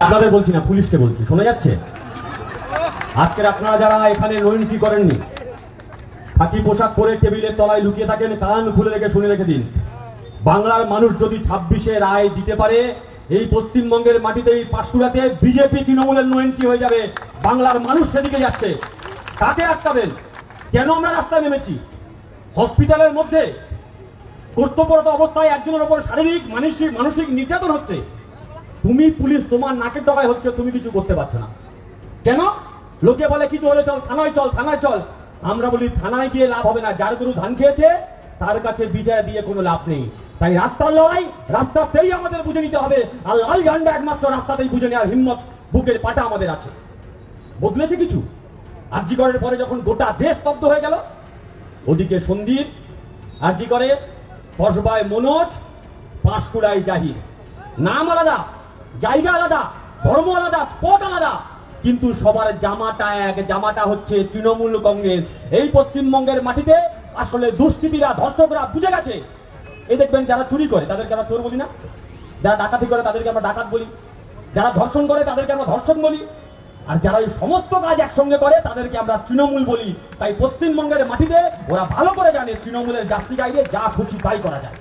আপনাদের বলছি না, পুলিশকে বলছি, শোনা যাচ্ছে? আজকের আপনারা যারা এখানে নৈনটি করেননি, খাকি পোশাক পরে টেবিলের তলায় লুকিয়ে থাকেন, কান খুলে রেখে শুনে রেখে দিন, বাংলার মানুষ যদি 26-এ রায় দিতে পারে, এই পশ্চিমবঙ্গের মাটিতে, এই পাঁশকুড়াতে বিজেপি তৃণমূলের নৈনটি হয়ে যাবে। বাংলার মানুষ সেদিকে যাচ্ছে, কাকে আটকাবেন? কেন আমরা রাস্তায় নেমেছি? হসপিটালের মধ্যে কর্তব্যরত অবস্থায় একজনের উপর শারীরিক মানসিক নির্যাতন হচ্ছে, তুমি পুলিশ, তোমার নাকের ডগায় হচ্ছে, তুমি কিছু করতে পারছো না কেন? লোকে বলে কিছু হলে চল থানায়, চল থানায় চল। আমরা বলি থানায় গিয়ে লাভ হবে না, যার গরু ধান খেয়েছে তার কাছে বিচার দিয়ে কোনো লাভ নেই। তাই রাস্তার লড়াই রাস্তাতেই আমাদের বুঝে নিতে হবে, আর লাল ঝান্ডা একমাত্র রাস্তাতেই বুঝে নেওয়ার হিম্মত, বুকের পাটা আমাদের আছে। বদলেছে কিছু? আরজি করের পরে যখন গোটা দেশ স্তব্ধ হয়ে গেল, ওদিকে সন্দীপ, আরজি করে, কসবায় মনোজ, পাঁশকুড়ায় জাহির, নাম আলাদা, জায়গা আলাদা, ধর্ম আলাদা, স্পট আলাদা, কিন্তু সবার জামাটা এক, জামাটা হচ্ছে তৃণমূল কংগ্রেস। এই পশ্চিমবঙ্গের মাটিতে আসলে দুষ্কৃতীরা, ধর্ষকরা বুঝে গেছে। এই দেখবেন যারা চুরি করে তাদেরকে আমরা চোর বলি না, যারা ডাকাতি করে তাদেরকে আমরা ডাকাত বলি, যারা ধর্ষণ করে তাদেরকে আমরা ধর্ষণ বলি, আর যারা এই সমস্ত কাজ একসঙ্গে করে তাদেরকে আমরা তৃণমূল বলি। তাই পশ্চিমবঙ্গের মাটিতে ওরা ভালো করে জানে তৃণমূলের জাস্তি গাইলে যা খুশি তাই করা যায়।